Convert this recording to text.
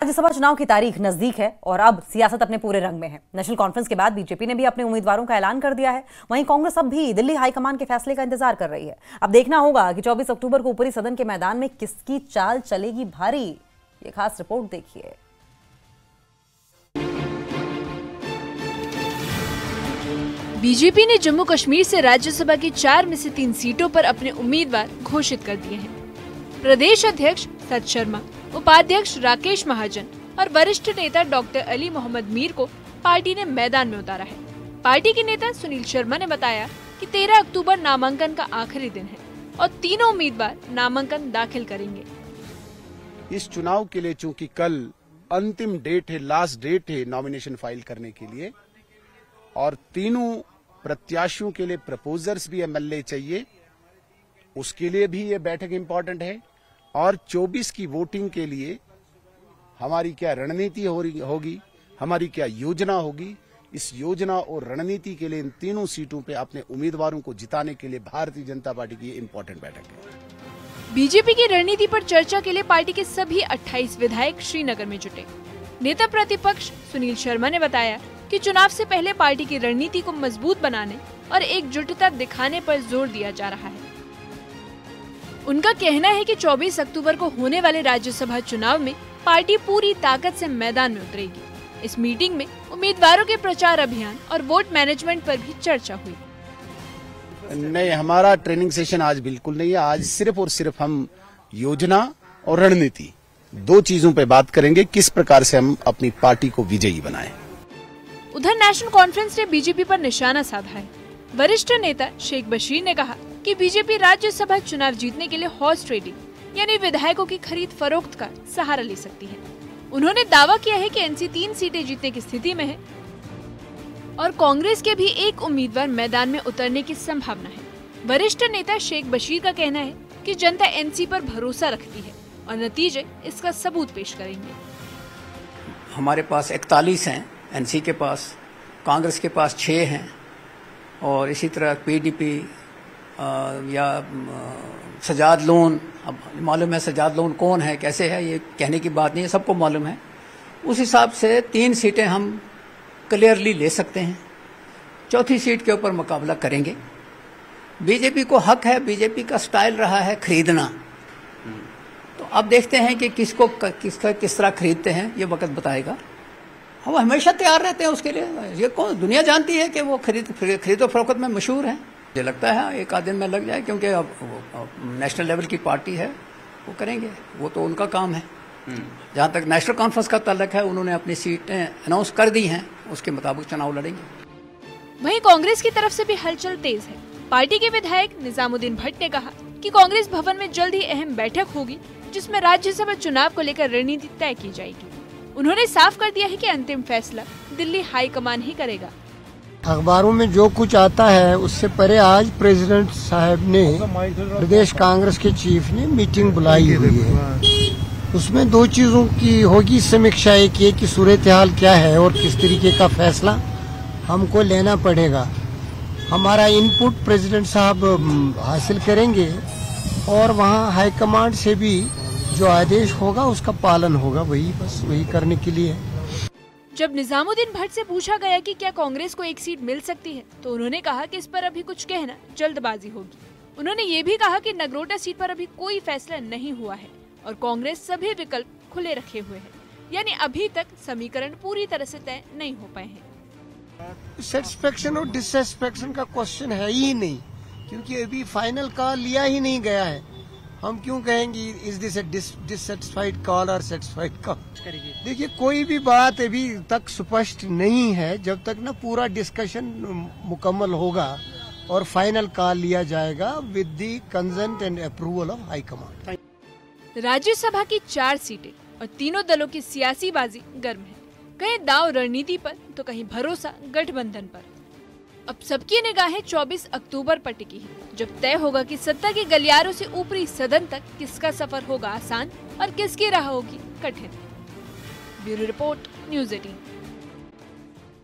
राज्यसभा चुनाव की तारीख नजदीक है और अब सियासत अपने पूरे रंग में है। नेशनल कॉन्फ्रेंस के बाद बीजेपी ने भी अपने उम्मीदवारों का ऐलान कर दिया है। वहीं कांग्रेस अब भी दिल्ली हाईकमान के फैसले का इंतजार कर रही है। अब देखना होगा कि 24 अक्टूबर को ऊपरी सदन के मैदान में किसकी चाल चलेगी भारी। ये खास रिपोर्ट देखिए। बीजेपी ने जम्मू कश्मीर से राज्यसभा की 4 में से 3 सीटों पर अपने उम्मीदवार घोषित कर दिए हैं। प्रदेश अध्यक्ष सत शर्मा, उपाध्यक्ष राकेश महाजन और वरिष्ठ नेता डॉक्टर अली मोहम्मद मीर को पार्टी ने मैदान में उतारा है। पार्टी के नेता सुनील शर्मा ने बताया कि 13 अक्टूबर नामांकन का आखिरी दिन है और तीनों उम्मीदवार नामांकन दाखिल करेंगे। इस चुनाव के लिए चूंकि कल अंतिम डेट है, लास्ट डेट है नॉमिनेशन फाइल करने के लिए, और तीनों प्रत्याशियों के लिए प्रपोजर्स भी एमएलए चाहिए, उसके लिए भी ये बैठक इंपॉर्टेंट है। और 24 की वोटिंग के लिए हमारी क्या रणनीति होगी, हमारी क्या योजना होगी, इस योजना और रणनीति के लिए इन तीनों सीटों पे अपने उम्मीदवारों को जिताने के लिए भारतीय जनता पार्टी की इंपॉर्टेंट बैठक है। बीजेपी की रणनीति पर चर्चा के लिए पार्टी के सभी 28 विधायक श्रीनगर में जुटे। नेता प्रतिपक्ष सुनील शर्मा ने बताया कि चुनाव से पहले पार्टी की रणनीति को मजबूत बनाने और एकजुटता दिखाने पर जोर दिया जा रहा है। उनका कहना है कि 24 अक्टूबर को होने वाले राज्यसभा चुनाव में पार्टी पूरी ताकत से मैदान में उतरेगी। इस मीटिंग में उम्मीदवारों के प्रचार अभियान और वोट मैनेजमेंट पर भी चर्चा हुई। नहीं, हमारा ट्रेनिंग सेशन आज बिल्कुल नहीं है। आज सिर्फ और सिर्फ हम योजना और रणनीति 2 चीजों पे बात करेंगे, किस प्रकार से हम अपनी पार्टी को विजयी बनाएं। उधर नेशनल कॉन्फ्रेंस ने बीजेपी पर निशाना साधा है। वरिष्ठ नेता शेख बशीर ने कहा कि बीजेपी राज्यसभा चुनाव जीतने के लिए हॉर्स ट्रेडिंग यानी विधायकों की खरीद फरोख्त का सहारा ले सकती है। उन्होंने दावा किया है कि एनसी 3 सीटें जीतने की स्थिति में है और कांग्रेस के भी एक उम्मीदवार मैदान में उतरने की संभावना है। वरिष्ठ नेता शेख बशीर का कहना है कि जनता एनसी पर भरोसा रखती है और नतीजे इसका सबूत पेश करेंगे। हमारे पास 41 हैं, एनसी के पास, कांग्रेस के पास 6 हैं और इसी तरह पीडीपी या सजाद लोन, अब मालूम है सजाद लोन कौन है, कैसे है, ये कहने की बात नहीं है, सबको मालूम है। उस हिसाब से 3 सीटें हम क्लियरली ले सकते हैं। 4थी सीट के ऊपर मुकाबला करेंगे। बीजेपी को हक है, बीजेपी का स्टाइल रहा है खरीदना, तो अब देखते हैं कि किस तरह खरीदते हैं, ये वक्त बताएगा। हम हमेशा तैयार रहते हैं उसके लिए। ये कौन दुनिया जानती है कि वो खरीदो फरोख्त में मशहूर है। मुझे लगता है 1 आध दिन में लग जाए, क्योंकि अब नेशनल लेवल की पार्टी है, वो करेंगे, वो तो उनका काम है। जहाँ तक नेशनल कॉन्फ्रेंस का ताल्लुक है, उन्होंने अपनी सीटें अनाउंस कर दी हैं, उसके मुताबिक चुनाव लड़ेंगे। वहीं कांग्रेस की तरफ से भी हलचल तेज है। पार्टी के विधायक निजामुद्दीन भट्ट ने कहा कि कांग्रेस भवन में जल्द ही अहम बैठक होगी, जिसमें राज्यसभा चुनाव को लेकर रणनीति तय की जाएगी। उन्होंने साफ कर दिया है कि अंतिम फैसला दिल्ली हाईकमान ही करेगा। अखबारों में जो कुछ आता है उससे परे आज प्रेसिडेंट साहब ने, प्रदेश कांग्रेस के चीफ ने मीटिंग बुलाई हुई है। उसमें 2 चीजों की होगी समीक्षा। एक ये कि सूरत हाल क्या है और किस तरीके का फैसला हमको लेना पड़ेगा। हमारा इनपुट प्रेसिडेंट साहब हासिल करेंगे और वहाँ हाईकमांड से भी जो आदेश होगा उसका पालन होगा। वही करने के लिए। जब निजामुद्दीन भट्ट से पूछा गया कि क्या कांग्रेस को 1 सीट मिल सकती है, तो उन्होंने कहा कि इस पर अभी कुछ कहना जल्दबाजी होगी। उन्होंने ये भी कहा कि नगरोटा सीट पर अभी कोई फैसला नहीं हुआ है और कांग्रेस सभी विकल्प खुले रखे हुए है, यानी अभी तक समीकरण पूरी तरह से तय नहीं हो पाए हैं। सेटिस्फेक्शन और डिससेटिस्फेक्शन का क्वेश्चन है ही नहीं, क्योंकि अभी फाइनल कॉल लिया ही नहीं गया है। हम क्यों कहेंगे is this A dissatisfied call और सेटिस्फाइड कॉल। देखिए, कोई भी बात अभी तक स्पष्ट नहीं है जब तक ना पूरा डिस्कशन मुकम्मल होगा और फाइनल कॉल लिया जाएगा with the consent and approval of high command. Rajya Sabha की 4 सीटें और तीनों दलों की सियासी बाजी गर्म है। कहीं दांव रणनीति पर तो कहीं भरोसा गठबंधन पर। अब सबकी निगाहें 24 अक्टूबर पर टिकी है, जब तय होगा कि सत्ता के गलियारों से ऊपरी सदन तक किसका सफर होगा आसान और किसकी राह होगी कठिन। Bureau report, news 18।